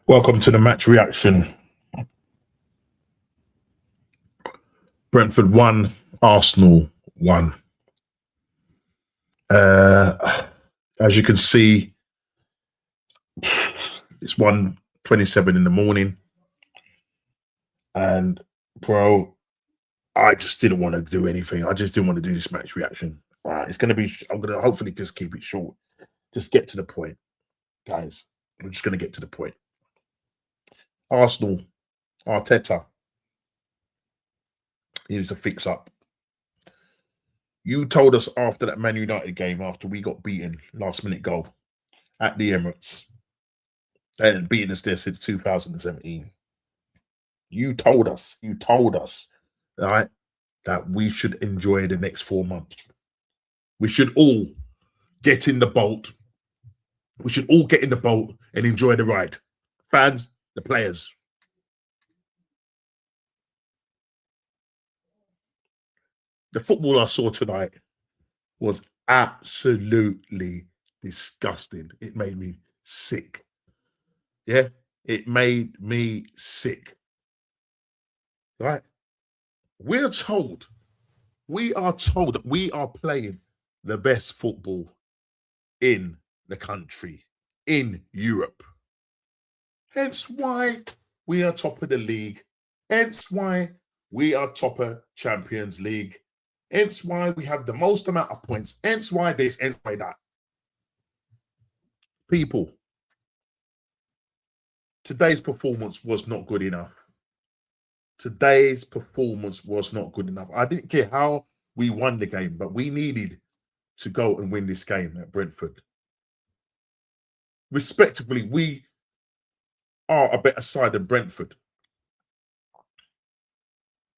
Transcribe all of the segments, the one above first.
Welcome to the match reaction. Brentford 1, Arsenal 1. As you can see, it's 1:27 in the morning. And, bro, I just didn't want to do anything. I just didn't want to do this match reaction. All right, I'm going to hopefully just keep it short. Just get to the point, guys. We're just going to get to the point. Arsenal, Arteta, needs to fix up. You told us after that Man United game, after we got beaten, last minute goal at the Emirates, and beaten us there since 2017. You told us, right, that we should enjoy the next 4 months. We should all get in the boat. We should all get in the boat and enjoy the ride. Fans, the players. The football I saw tonight was absolutely disgusting. It made me sick. Yeah, it made me sick. Right? We are told that we are playing the best football in the country, in Europe. Hence why we are top of the league. Hence why we are top of Champions League. Hence why we have the most amount of points. Hence why this, hence why that. People, today's performance was not good enough. Today's performance was not good enough. I didn't care how we won the game, but we needed to go and win this game at Brentford. Respectively, we are a better side than Brentford.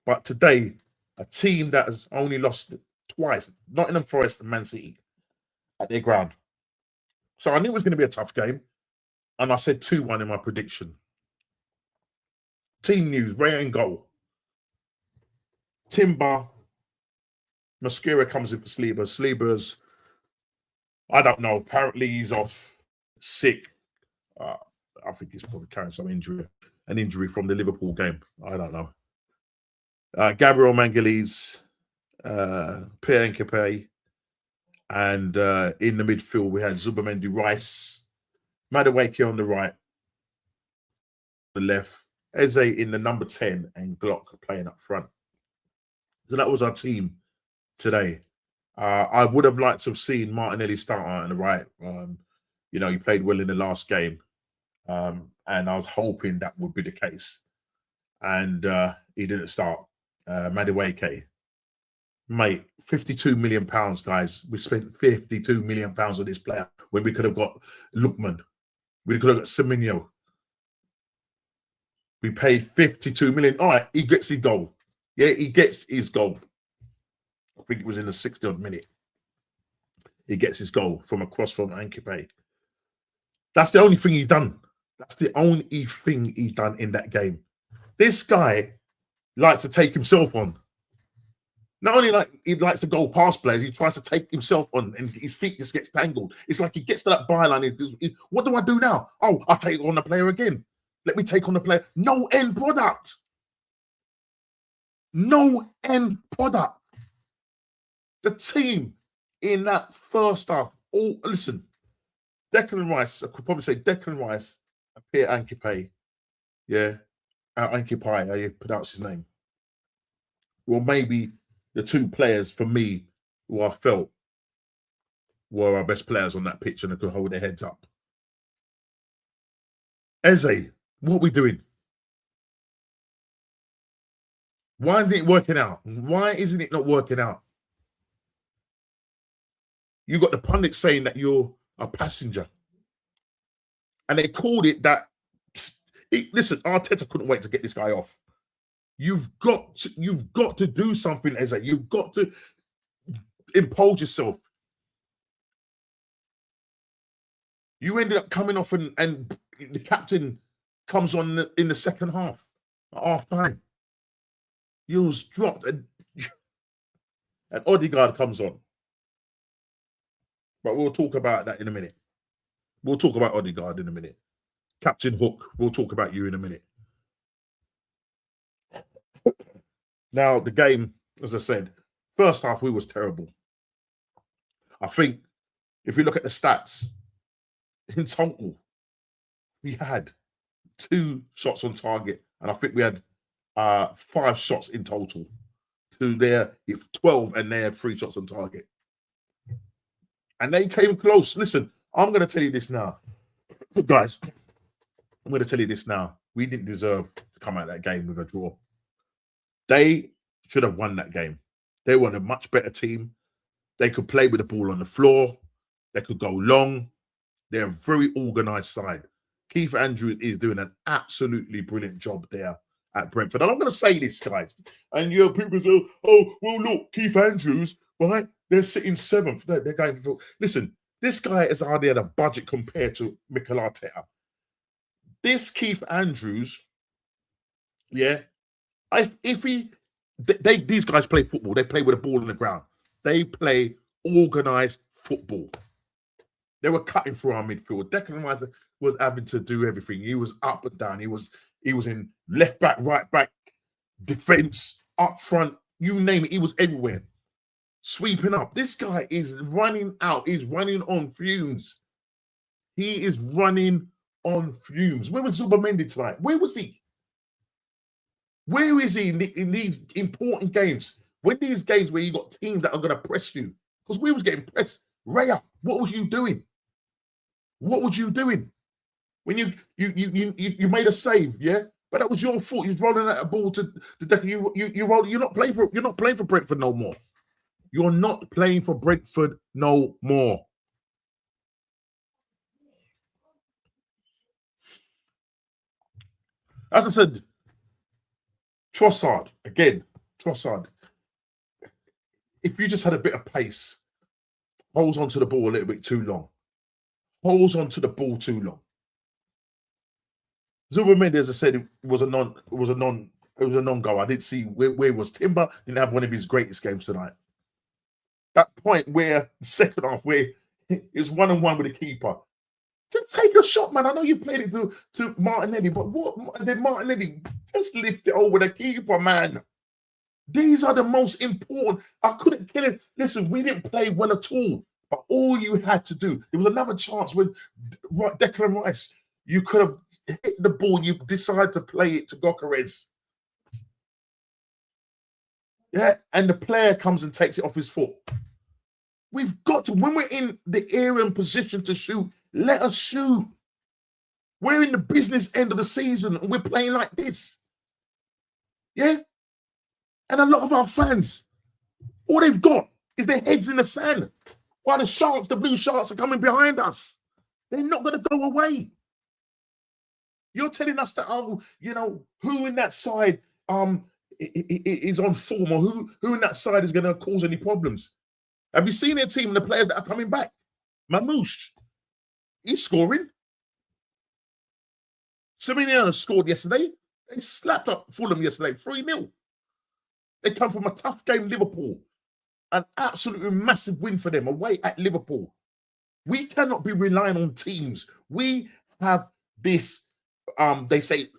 But today, a team that has only lost twice, Nottingham Forest and Man City, at their ground. So I knew it was going to be a tough game. And I said 2-1 in my prediction. Team news, Ray in goal. Timber. Mascara comes in for Sleeper. Sleeper's, I don't know, apparently he's off sick. I think he's probably carrying some injury. An injury from the Liverpool game. I don't know. Gabriel Mangales, Pierre Nkepe, and in the midfield we had Zubamendi, Rice, Madueke on the right, the left, Eze in the number 10, and Glock playing up front. So that was our team today. I would have liked to have seen Martinelli start on the right. He played well in the last game, and I was hoping that would be the case. And he didn't start. Madueke, mate, £52 million, guys. We spent £52 million on this player when we could have got Lookman. We could have got Semenyo. We paid £52 million. All right, he gets his goal. Yeah, he gets his goal. I think it was in the 60th minute. He gets his goal from a cross from Nkepe. That's the only thing he's done. That's the only thing he's done in that game. This guy likes to take himself on. Not only he likes to go past players, he tries to take himself on, and his feet just gets tangled. It's like he gets to that byline. What do I do now? Oh, I'll take on the player again. Let me take on the player. No end product. No end product. The team in that first half. Oh, listen. Declan Rice, I could probably say Declan Rice and Pierre Nkepe. Yeah. Nkepe, how you pronounce his name. Well, maybe the two players for me who I felt were our best players on that pitch and they could hold their heads up. Eze, what are we doing? Why isn't it working out? Why isn't it not working out? You got the pundits saying that you're a passenger. And they called it that. Listen, Arteta couldn't wait to get this guy off. You've got to do something, Eze. You've got to impose yourself. You ended up coming off and the captain comes on in the second half, at half time. You was dropped and Odegaard comes on. But we'll talk about that in a minute. We'll talk about Odegaard in a minute. Captain Hook, we'll talk about you in a minute. Now, the game, as I said, first half, we was terrible. I think if you look at the stats, in total, we had 2 shots on target, and I think we had 5 shots in total. So they're 12, and they had 3 shots on target. And they came close. Listen, I'm going to tell you this now. Guys, I'm going to tell you this now. We didn't deserve to come out of that game with a draw. They should have won that game. They were a much better team. They could play with the ball on the floor. They could go long. They're a very organised side. Keith Andrews is doing an absolutely brilliant job there at Brentford. And I'm going to say this, guys. And people say, oh, well, look, Keith Andrews, right? They're sitting 7th. They're going for... Listen, this guy is hardly had a budget compared to Mikel Arteta. This Keith Andrews, yeah, these guys play football. They play with a ball on the ground. They play organised football. They were cutting through our midfield. Declan Rice was having to do everything. He was up and down. He was in left back, right back, defence, up front, you name it. He was everywhere. Sweeping up. This guy is running out. He's running on fumes. He is running on fumes. Where was Zubimendi tonight? Where was he? Where is he in these important games? When these games where you got teams that are going to press you? Because we was getting pressed. Raya, what was you doing? What was you doing? When you made a save, yeah? But that was your fault. You was rolling out a ball to the deck. You're not playing for Brentford no more. You're not playing for Brentford no more. As I said, Trossard, again, Trossard. If you just had a bit of pace, holds onto the ball a little bit too long. Holds onto the ball too long. Zubimendi, as I said, it was a non-goal. I didn't see where was Timber. Didn't have one of his greatest games tonight. That point where the second half, where it's 1-on-1 with the keeper. Just take a shot, man. I know you played it to Martinelli, but what? Then Martinelli just lift it over the keeper, man. These are the most important. I couldn't kill it. Listen, we didn't play well at all. But all you had to do, there was another chance with Declan Rice. You could have hit the ball. You decide to play it to Gyökeres. Yeah, and the player comes and takes it off his foot. We've got to, when we're in the area and position to shoot, let us shoot. We're in the business end of the season and we're playing like this. Yeah? And a lot of our fans, all they've got is their heads in the sand. While the Sharks, the Blue Sharks, are coming behind us. They're not going to go away. You're telling us that, oh, you know, who in that side is on form, or who in that side is going to cause any problems? Have you seen their team and the players that are coming back? Mamouche, he's scoring. Semeniano scored yesterday. They slapped up Fulham yesterday, 3-0. They come from a tough game, Liverpool. An absolutely massive win for them away at Liverpool. We cannot be relying on teams. We have this, they say,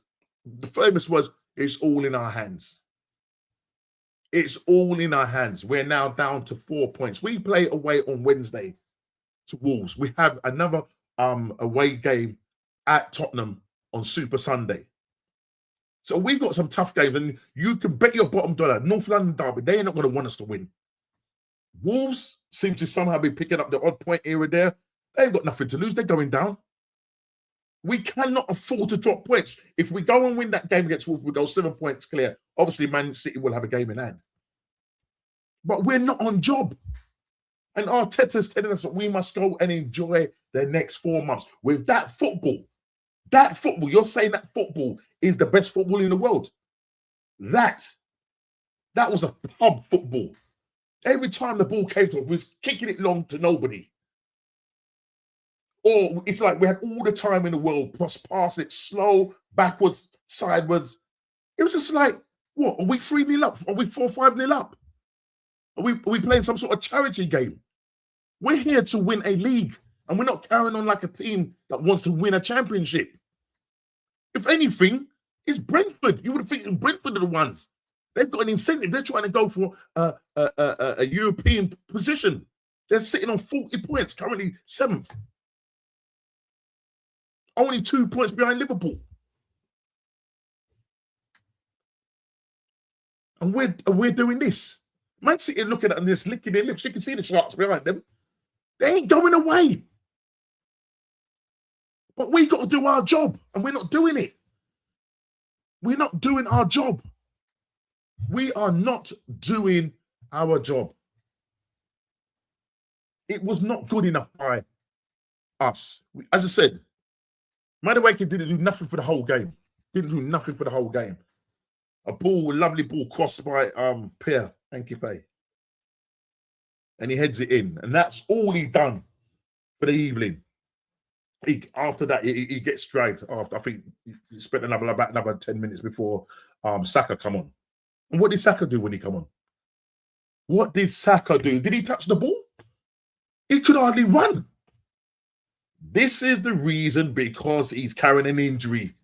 the famous was, it's all in our hands. It's all in our hands. We're now down to 4 points. We play away on Wednesday to Wolves. We have another away game at Tottenham on Super Sunday. So we've got some tough games, and you can bet your bottom dollar, North London derby, they're not going to want us to win. Wolves seem to somehow be picking up the odd point here and there. They've got nothing to lose. They're going down. We cannot afford to drop points. If we go and win that game against Wolves, we go 7 points clear. Obviously, Man City will have a game in hand. But we're not on job. And Arteta's telling us that we must go and enjoy the next 4 months. With that football, you're saying that football is the best football in the world. That was a pub football. Every time the ball came to us, we was kicking it long to nobody. Or it's like we had all the time in the world, plus pass it slow, backwards, sideways. It was just like, what? Are we 3-0 up? Are we 4-5-0 up? Are we playing some sort of charity game? We're here to win a league, and we're not carrying on like a team that wants to win a championship. If anything, it's Brentford. You would think Brentford are the ones. They've got an incentive. They're trying to go for a European position. They're sitting on 40 points, currently 7th. Only 2 points behind Liverpool. And we're doing this. Man City looking at them, just licking their lips. You can see the sharks behind them. They ain't going away. But we got to do our job, and we're not doing it. We're not doing our job. We are not doing our job. It was not good enough by us. As I said, Madueke didn't do nothing for the whole game. Didn't do nothing for the whole game. A lovely ball crossed by Pierre Nkipe. And he heads it in. And that's all he done for the evening. After that, he gets dragged. After I think he spent another 10 minutes before Saka come on. And what did Saka do when he come on? What did Saka do? Did he touch the ball? He could hardly run. This is the reason, because he's carrying an injury.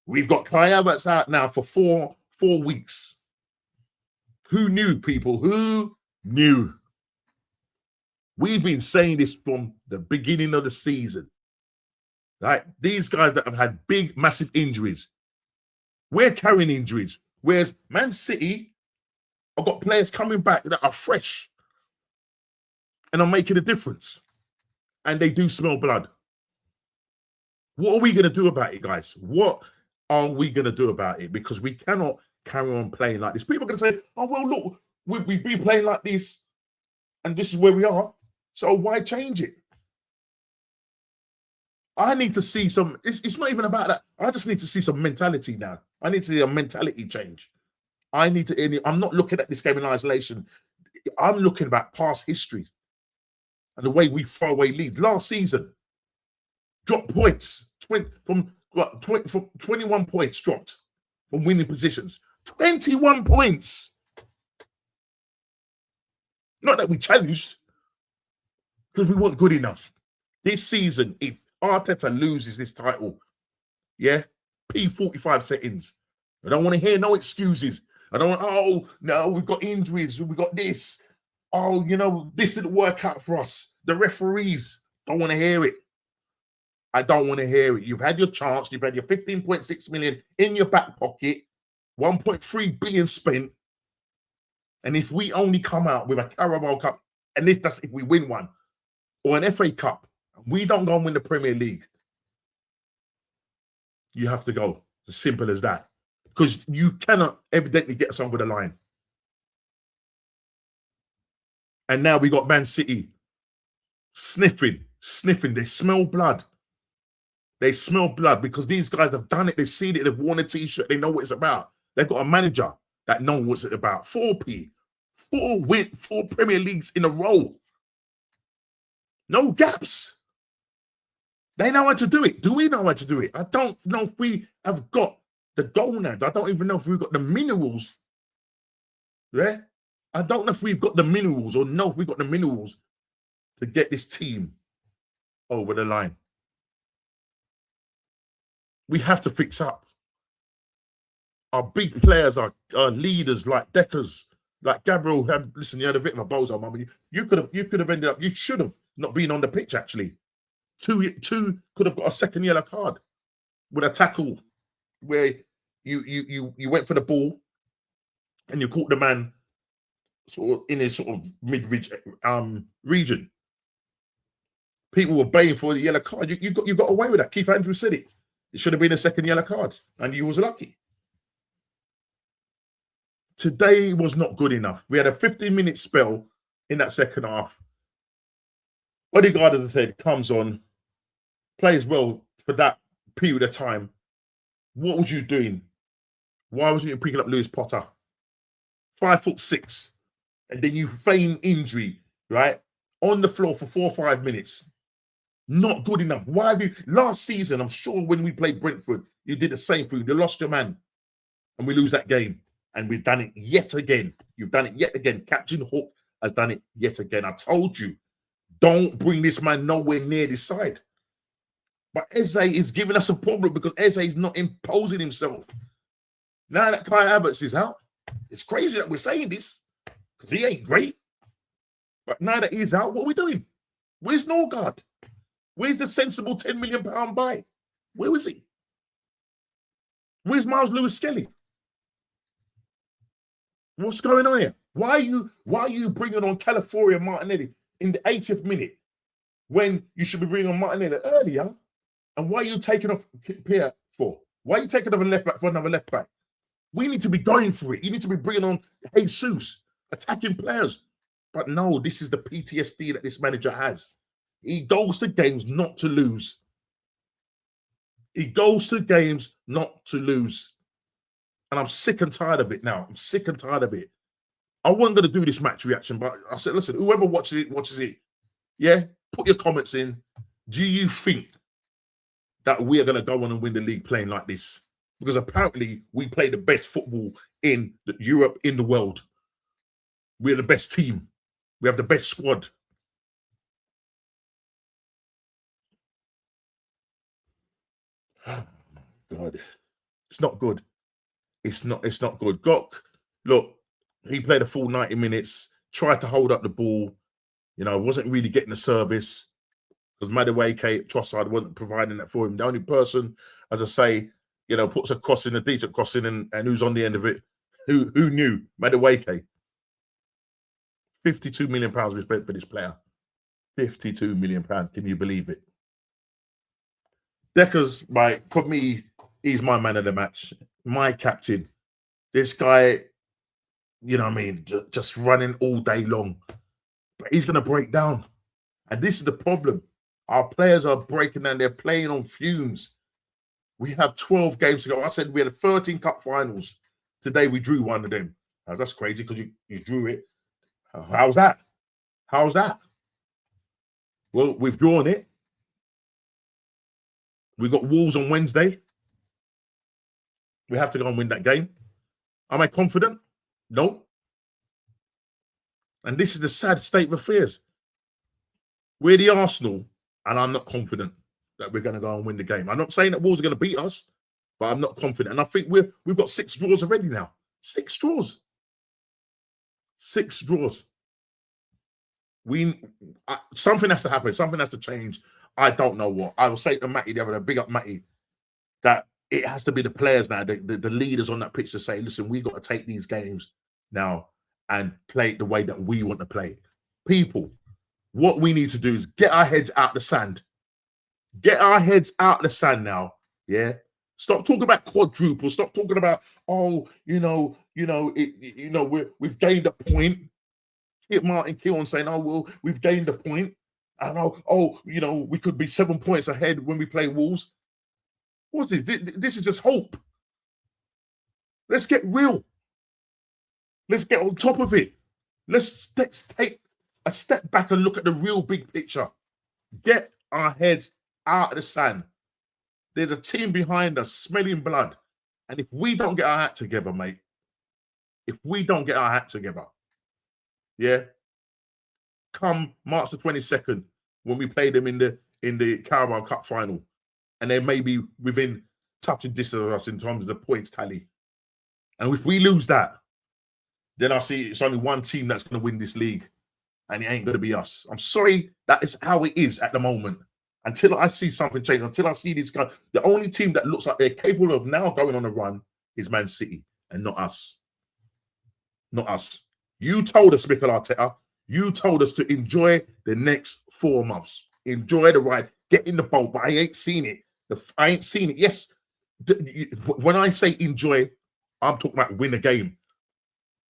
We've got Kai Havertz out now for four weeks. Who knew, people? Who knew? We've been saying this from the beginning of the season. Right? These guys that have had big, massive injuries. We're carrying injuries. Whereas Man City have got players coming back that are fresh and are making a difference. And they do smell blood. What are we going to do about it, guys? What are we going to do about it? Because we cannot carry on playing like this. People are going to say, oh, well, look, we've been playing like this and this is where we are. So why change it? I need to see some, it's not even about that. I just need to see some mentality now. I need to see a mentality change. I'm not looking at this game in isolation. I'm looking at past history and the way we throw away leads. Last season, dropped points from 21 points dropped from winning positions. 21 points. Not that we challenged, because we weren't good enough. This season, if Arteta loses this title, yeah, P45 settings. I don't want to hear no excuses. I don't want, oh, no, we've got injuries. We've got this. Oh, this didn't work out for us. The referees, don't want to hear it. I don't want to hear it. You've had your chance. You've had your 15.6 million in your back pocket, 1.3 billion spent. And if we only come out with a Carabao Cup, and if we win one, or an FA Cup, we don't go and win the Premier League, you have to go. As simple as that. Because you cannot evidently get us over the line. And now we got Man City sniffing. They smell blood. They smell blood because these guys have done it. They've seen it. They've worn a T-shirt. They know what it's about. They've got a manager that knows what it's about. 4P. 4 Premier Leagues in a row. No gaps. They know how to do it. Do we know how to do it? I don't know if we have got the gonads. I don't even know if we've got the minerals. Yeah? I don't know if we've got the minerals or know if we've got the minerals to get this team over the line. We have to fix up. Our big players, our leaders like Deckers, like Gabriel, listen, you had a bit of a bozo moment. You could have ended up, you should have not been on the pitch, actually. Two could have got a second yellow card with a tackle where you went for the ball and you caught the man sort of in his sort of mid-ridge region. People were baying for the yellow card. You got away with that. Keith Andrews said it. It should have been a second yellow card, and you was lucky. Today was not good enough. We had a 15-minute spell in that second half. Odegaard, as I said, comes on, plays well for that period of time. What was you doing? Why wasn't you picking up Lewis Potter? 5'6", and then you feign injury, right? On the floor for 4 or 5 minutes. Not good enough. Why have you? Last season, I'm sure when we played Brentford, you did the same thing. You lost your man, and we lose that game. And we've done it yet again. You've done it yet again. Captain Hook has done it yet again. I told you, don't bring this man nowhere near this side. But Eze is giving us a problem because Eze is not imposing himself. Now that Kai Havertz is out, it's crazy that we're saying this because he ain't great. But now that he's out, what are we doing? Where's Norgard? Where's the sensible £10 million buy? Where was he? Where's Miles Lewis-Skelly? What's going on here? Why are you bringing on Calafiori and Martinelli in the 80th minute when you should be bringing on Martinelli earlier? And why are you taking off Pierre for? Why are you taking off a left back for another left back? We need to be going for it. You need to be bringing on Jesus, attacking players. But no, this is the PTSD that this manager has. He goes to games not to lose. He goes to games not to lose. And I'm sick and tired of it now. I'm sick and tired of it. I wasn't going to do this match reaction, but I said, listen, whoever watches it. Yeah, put your comments in. Do you think that we are going to go on and win the league playing like this? Because apparently we play the best football in Europe, in the world. We're the best team. We have the best squad. Oh, God. It's not good. It's not good. Gok, look, he played a full 90 minutes, tried to hold up the ball, wasn't really getting the service because Madueke, Trossard wasn't providing that for him. The only person, as I say, puts a cross in, a decent cross in, and who's on the end of it, who knew? Madueke. £52 million we spent for this player. £52 million. Can you believe it? Decker's, for me, he's my man of the match. My captain. This guy, just running all day long. But he's going to break down. And this is the problem. Our players are breaking down. They're playing on fumes. We have 12 games to go. I said we had 13 cup finals. Today we drew one of them. Now, that's crazy because you drew it. How's that? How's that? Well, we've drawn it. We got Wolves on Wednesday. We have to go and win that game. Am I confident? No. And this is the sad state of affairs. We're the Arsenal, and I'm not confident that we're going to go and win the game. I'm not saying that Wolves are going to beat us, but I'm not confident. And I think we've got 6 draws already now. 6 draws. 6 draws. Something has to happen. Something has to change. I don't know what. I will say to Matty the other day, big up Matty, that it has to be the players now, the leaders on that pitch to say, listen, we've got to take these games now and play it the way that we want to play it. People, what we need to do is get our heads out the sand. Get our heads out the sand now. Yeah. Stop talking about quadruple. Stop talking about, we've gained a point. Hit Martin Keown saying, we've gained a point. And we could be 7 points ahead when we play Wolves. What's this? This is just hope. Let's get real. Let's get on top of it. Let's take a step back and look at the real big picture. Get our heads out of the sand. There's a team behind us smelling blood. And if we don't get our act together, mate, yeah, come March the 22nd, when we play them in the Carabao Cup final, and they may be within touching distance of us in terms of the points tally. And if we lose that, then I see it's only one team that's going to win this league, and it ain't going to be us. I'm sorry, that is how it is at the moment. Until I see something change, until I see this guy, the only team that looks like they're capable of now going on a run is Man City, and not us. Not us. You told us, Mikel Arteta, you told us to enjoy the next 4 months. Enjoy the ride. Get in the boat, but I ain't seen it. I ain't seen it. Yes, when I say enjoy, I'm talking about win a game.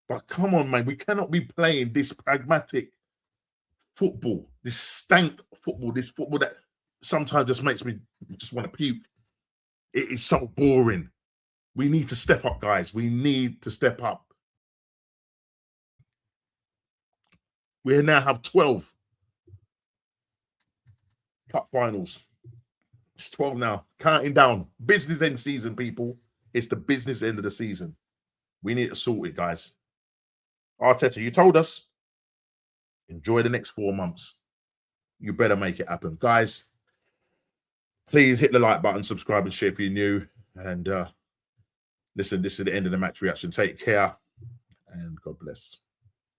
But come on, man. We cannot be playing this pragmatic football, this stank football, this football that sometimes just makes me just want to puke. It is so boring. We need to step up, guys. We need to step up. We now have 12 cup finals. It's 12 now. Counting down. Business end season, people. It's the business end of the season. We need to sort it, guys. Arteta, you told us. Enjoy the next 4 months. You better make it happen. Guys, Please hit the like button, subscribe, and share if you're new. And listen, this is the end of the match reaction. Take care, and God bless.